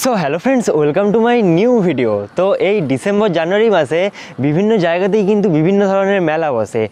So hello friends, welcome to my new video. তো এই December January মাসে বিভিন্ন জায়গাতেই কিন্তু বিভিন্ন ধরনের মেলা বসে।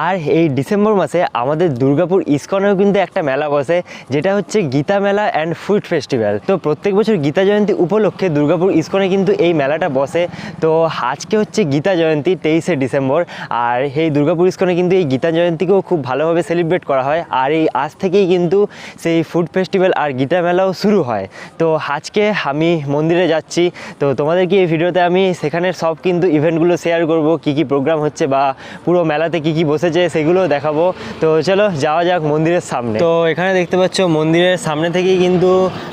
আর এই ডিসেম্বর মাসে আমাদের দুর্গাপুর ইসকনেও কিন্তু একটা মেলা বসে, যেটা হচ্ছে গীতা মেলা অ্যান্ড ফুড ফেস্টিভ্যাল। তো প্রত্যেক বছর গীতা জয়ন্তী উপলক্ষে দুর্গাপুর ইসকনে কিন্তু এই মেলাটা বসে। তো আজকে হচ্ছে গীতা জয়ন্তী 23শে ডিসেম্বর। আর এই দুর্গাপুর ইসকনে কিন্তু এই গীতা জয়ন্তীকেও খুব ভালোভাবে সেলিব্রেট করা হয়। আর এই আজ থেকেই কিন্তু সেই ফুড ফেস্টিভ্যাল আর গীতা মেলাও শুরু হয়। তো আজকে আমি মন্দিরে যাচ্ছি, তো তোমাদেরকে এই ভিডিওতে আমি সেখানের সব কিন্তু ইভেন্টগুলো শেয়ার করব, কি কি প্রোগ্রাম হচ্ছে বা পুরো মেলাতে কি কি বসেছে সেগুলো দেখাবো। তো চলো যাওয়া যাক মন্দিরের সামনে। তো এখানে দেখতে পাচ্ছ মন্দিরের সামনে থেকেই কিন্তু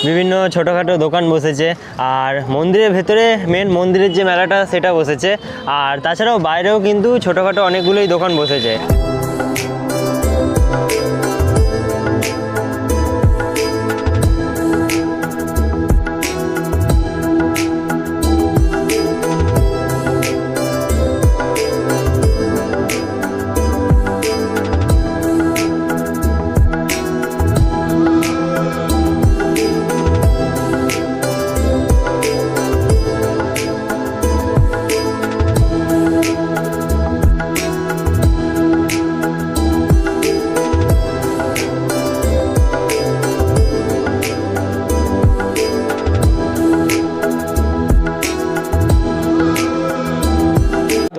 বিভিন্ন ছোটোখাটো দোকান বসেছে। আর মন্দিরের ভেতরে মেন মন্দিরের যে মেলাটা সেটা বসেছে, আর তাছাড়াও বাইরেও কিন্তু ছোটোখাটো অনেকগুলোই দোকান বসেছে।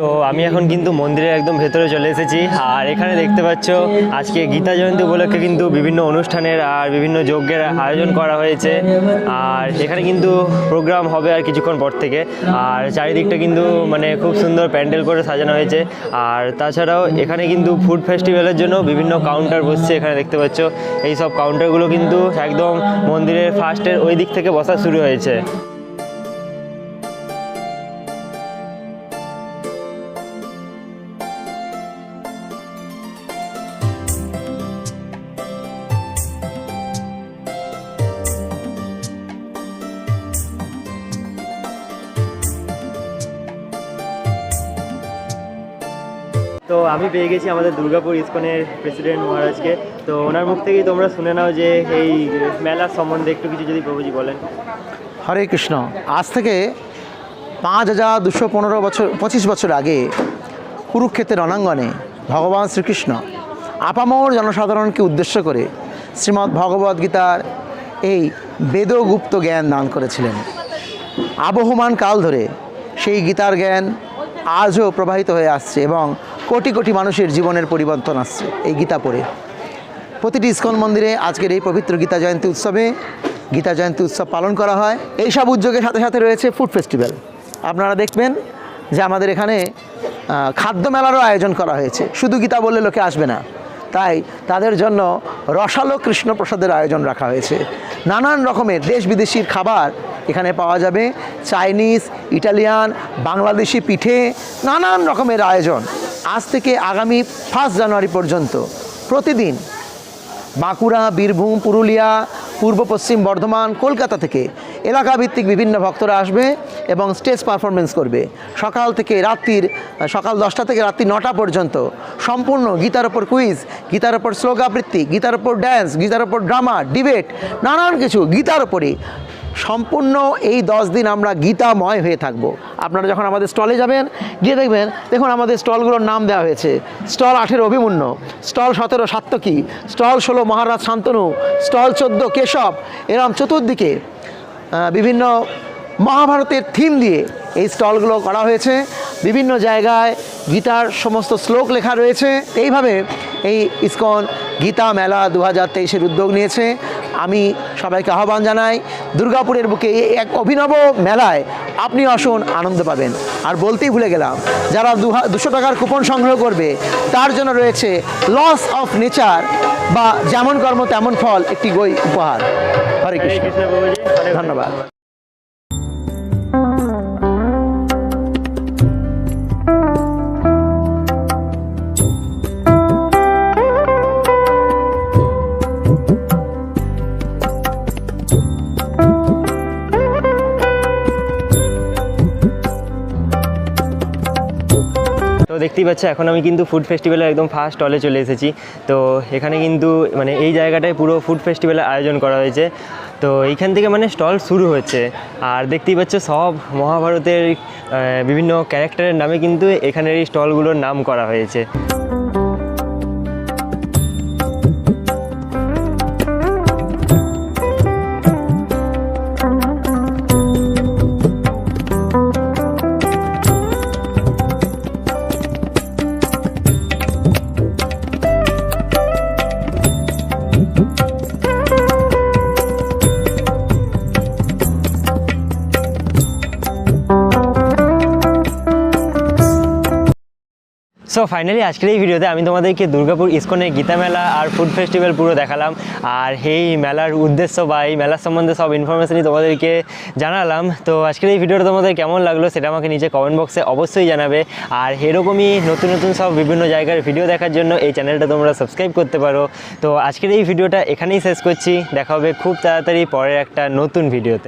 তো আমি এখন কিন্তু মন্দিরের একদম ভেতরে চলে এসেছি। আর এখানে দেখতে পাচ্ছ আজকে গীতা জয়ন্তী উপলক্ষে কিন্তু বিভিন্ন অনুষ্ঠানের আর বিভিন্ন যজ্ঞের আয়োজন করা হয়েছে। আর এখানে কিন্তু প্রোগ্রাম হবে আর কিছুক্ষণ পর থেকে। আর চারিদিকটা কিন্তু মানে খুব সুন্দর প্যান্ডেল করে সাজানো হয়েছে। আর তাছাড়াও এখানে কিন্তু ফুড ফেস্টিভ্যালের জন্য বিভিন্ন কাউন্টার বসছে। এখানে দেখতে পাচ্ছ এই সব কাউন্টারগুলো কিন্তু একদম মন্দিরের ফার্স্টের ওই দিক থেকে বসা শুরু হয়েছে। তো আমি পেয়ে গেছি আমাদের দুর্গাপুর ইসকনের প্রেসিডেন্ট মহারাজকে। তো ওনার মুখ থেকেই তোমরা শুনে নাও যে এই মেলার সম্বন্ধে একটু কিছু যদি প্রভুজি বলেন। হরে কৃষ্ণ। আজ থেকে 5225 বছর আগে কুরুক্ষেত্রের রণাঙ্গনে ভগবান শ্রীকৃষ্ণ আপামর জনসাধারণকে উদ্দেশ্য করে শ্রীমদ্ ভগবদ্গীতার এই বেদগুপ্ত জ্ঞান দান করেছিলেন। আবহমান কাল ধরে সেই গীতার জ্ঞান আজও প্রবাহিত হয়ে আসছে এবং কোটি কোটি মানুষের জীবনের পরিবর্তন আসছে এই গীতা পড়ে। প্রতিটি ইসকন মন্দিরে আজকের এই পবিত্র গীতা জয়ন্তী উৎসব পালন করা হয়। এই সব উদ্যোগের সাথে সাথে রয়েছে ফুড ফেস্টিভ্যাল। আপনারা দেখবেন যে আমাদের এখানে খাদ্য মেলারও আয়োজন করা হয়েছে। শুধু গীতা বললে লোকে আসবে না, তাই তাদের জন্য রসালো কৃষ্ণপ্রসাদের আয়োজন রাখা হয়েছে। নানান রকমের দেশ বিদেশির খাবার এখানে পাওয়া যাবে। চাইনিজ, ইটালিয়ান, বাংলাদেশি পিঠে, নানান রকমের আয়োজন। আজ থেকে আগামী 1 জানুয়ারি পর্যন্ত প্রতিদিন বাঁকুড়া, বীরভূম, পুরুলিয়া, পূর্ব পশ্চিম বর্ধমান, কলকাতা থেকে এলাকাভিত্তিক বিভিন্ন ভক্তরা আসবে এবং স্টেজ পারফরমেন্স করবে। সকাল 10টা থেকে রাত্রি 9টা পর্যন্ত সম্পূর্ণ গীতার ওপর কুইজ, গীতার ওপর শ্লোক আবৃত্তি, গীতার ওপর ড্যান্স, গীতার ওপর ড্রামা, ডিবেট, নানান কিছু গীতার ওপরই। সম্পূর্ণ এই 10 দিন আমরা গীতাময় হয়ে থাকব। আপনারা যখন আমাদের স্টলে যাবেন, গিয়ে দেখুন আমাদের স্টলগুলোর নাম দেওয়া হয়েছে। স্টল 18 অভিমন্য, স্টল 17 সাত্তকী, স্টল 16 মহারাজ শান্তনু, স্টল 14 কেশব। এরম চতুর্দিকে বিভিন্ন মহাভারতের থিম দিয়ে এই স্টলগুলো করা হয়েছে। বিভিন্ন জায়গায় গীতার সমস্ত শ্লোক লেখা রয়েছে। এইভাবে এই ইসকন গীতা মেলা 2023-এর উদ্যোগ নিয়েছে। আমি সবাইকে আহ্বান জানাই, দুর্গাপুরের বুকে এই এক অভিনব মেলায় আপনি আসুন, আনন্দ পাবেন। আর বলতেই ভুলে গেলাম, যারা 200 টাকার কুপন সংগ্রহ করবে তার জন্য রয়েছে লস অফ নেচার বা যেমন কর্ম তেমন ফল একটি বই উপহার। হরে কৃষ্ণ। ধন্যবাদ। দেখতেই পাচ্ছ এখন আমি কিন্তু ফুড ফেস্টিভ্যালের একদম ফার্স্ট স্টলে চলে এসেছি। তো এখানে কিন্তু মানে এই জায়গাটায় পুরো ফুড ফেস্টিভ্যালের আয়োজন করা হয়েছে। তো এইখান থেকে মানে স্টল শুরু হচ্ছে। আর দেখতেই পাচ্ছ সব মহাভারতের বিভিন্ন ক্যারেক্টারের নামে কিন্তু এখানের এই স্টলগুলোর নাম করা হয়েছে। সো ফাইনালি আজকের এই ভিডিওতে আমি তোমাদেরকে দুর্গাপুর ইসকনের গীতা মেলা আর ফুড ফেস্টিভ্যাল পুরো দেখালাম। আর এই মেলার উদ্দেশ্য বা এই মেলার সম্বন্ধে সব ইনফরমেশনই তোমাদেরকে জানালাম। তো আজকের এই ভিডিওটা তোমাদের কেমন লাগলো সেটা আমাকে নিচে কমেন্ট বক্সে অবশ্যই জানাবে। আর এরকমই নতুন নতুন সব বিভিন্ন জায়গার ভিডিও দেখার জন্য এই চ্যানেলটা তোমরা সাবস্ক্রাইব করতে পারো। তো আজকের এই ভিডিওটা এখানেই শেষ করছি, দেখা হবে খুব তাড়াতাড়ি পরের একটা নতুন ভিডিওতে।